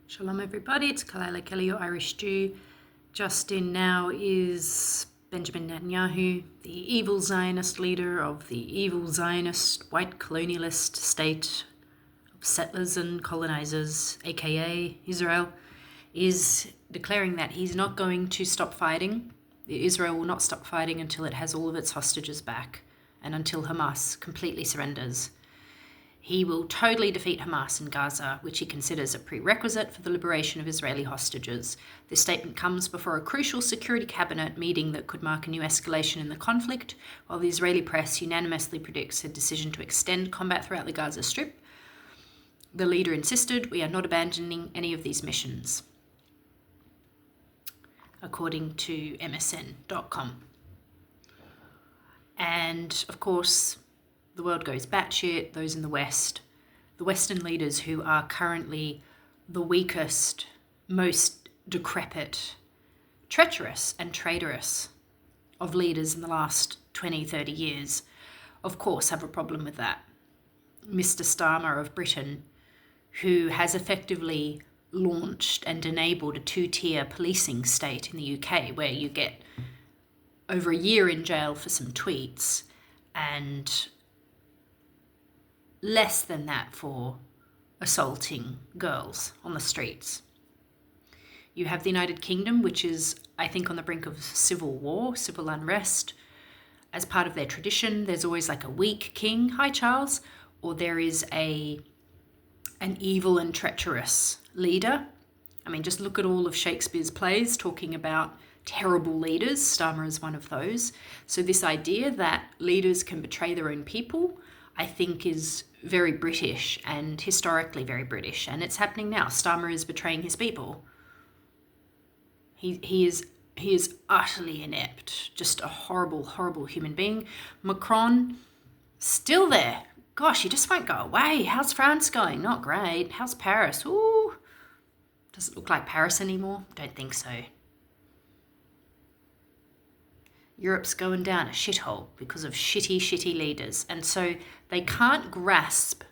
Shalom everybody, it's Kalila Kelly, your Irish Jew. Just in now is Benjamin Netanyahu, the evil Zionist leader of the evil Zionist white colonialist state of settlers and colonizers, aka Israel, is declaring that he's not going to stop fighting. Israel will not stop fighting until it has all of its hostages back and until Hamas completely surrenders. He will totally defeat Hamas in Gaza, which he considers a prerequisite for the liberation of Israeli hostages. This statement comes before a crucial security cabinet meeting that could mark a new escalation in the conflict, while the Israeli press unanimously predicts a decision to extend combat throughout the Gaza Strip. The leader insisted, "We are not abandoning any of these missions," according to MSN.com. And, of course, the world goes batshit, those in the West, the Western leaders who are currently the weakest, most decrepit, treacherous and traitorous of leaders in the last 20, 30 years, of course, have a problem with that. Mr. Starmer of Britain, who has effectively launched and enabled a two-tier policing state in the UK, where you get over a year in jail for some tweets and less than that for assaulting girls on the streets. You have the United Kingdom, which is, I think, on the brink of civil war, civil unrest. As part of their tradition, there's always like a weak king, hi Charles, or there is an evil and treacherous leader. I mean, just look at all of Shakespeare's plays talking about terrible leaders. Starmer is one of those. So this idea that leaders can betray their own people, I think, is very British and historically very British, and it's happening now. Starmer is betraying his people. He is utterly inept, just a horrible, horrible human being. Macron, still there. Gosh, he just won't go away. How's France going? Not great. How's Paris? Ooh, does it look like Paris anymore? Don't think so. Europe's going down a shithole because of shitty leaders. And so they can't grasp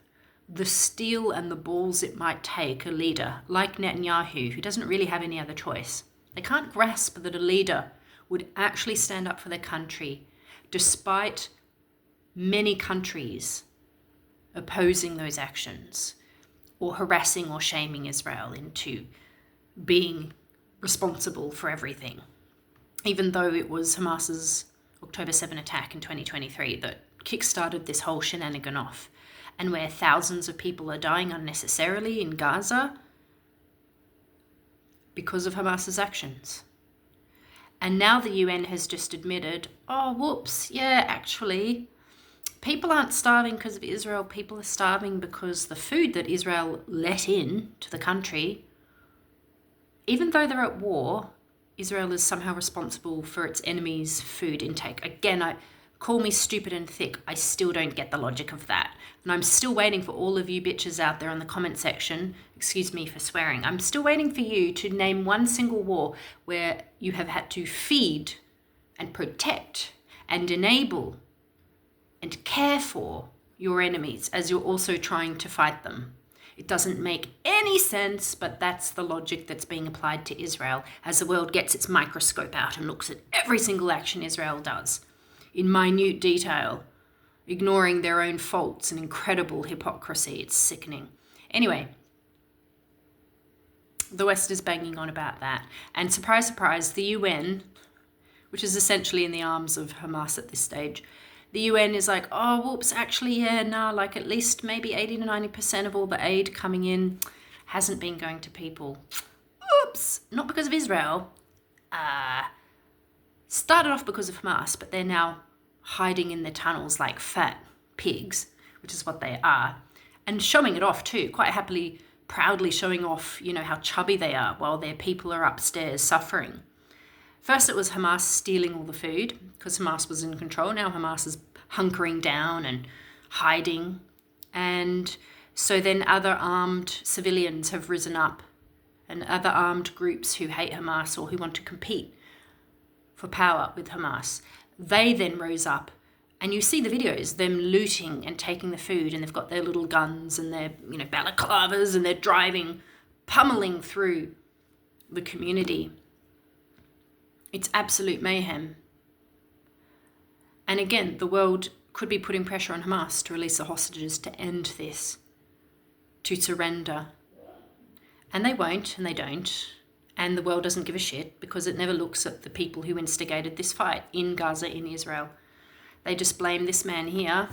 the steel and the balls it might take a leader like Netanyahu, who doesn't really have any other choice. They can't grasp that a leader would actually stand up for their country, despite many countries opposing those actions or harassing or shaming Israel into being responsible for everything. Even though it was Hamas's October 7 attack in 2023 that kickstarted this whole shenanigan off, and where thousands of people are dying unnecessarily in Gaza because of Hamas's actions. And now the UN has just admitted, oh, whoops, yeah, actually, people aren't starving because of Israel. People are starving because the food that Israel let in to the country, even though they're at war, Israel is somehow responsible for its enemies' food intake. Again, call me stupid and thick. I still don't get the logic of that. And I'm still waiting for all of you bitches out there in the comment section, excuse me for swearing, I'm still waiting for you to name one single war where you have had to feed and protect and enable and care for your enemies as you're also trying to fight them. It doesn't make any sense, but that's the logic that's being applied to Israel as the world gets its microscope out and looks at every single action Israel does in minute detail, ignoring their own faults and incredible hypocrisy. It's sickening. Anyway, the West is banging on about that. And surprise, surprise, the UN, which is essentially in the arms of Hamas at this stage, the UN is like, oh, whoops, actually, yeah, nah, like at least maybe 80 to 90% of all the aid coming in hasn't been going to people. Oops, not because of Israel. Started off because of Hamas, but they're now hiding in the tunnels like fat pigs, which is what they are, and showing it off too, quite happily, proudly showing off, you know, how chubby they are while their people are upstairs suffering. First, it was Hamas stealing all the food because Hamas was in control. Now Hamas is hunkering down and hiding. And so then other armed civilians have risen up, and other armed groups who hate Hamas or who want to compete for power with Hamas. They then rose up, and you see the videos, them looting and taking the food, and they've got their little guns and their, balaclavas, and they're driving pummeling through the community. It's absolute mayhem. And again, the world could be putting pressure on Hamas to release the hostages, to end this, to surrender. And they won't, and they don't. And the world doesn't give a shit because it never looks at the people who instigated this fight in Gaza, in Israel. They just blame this man here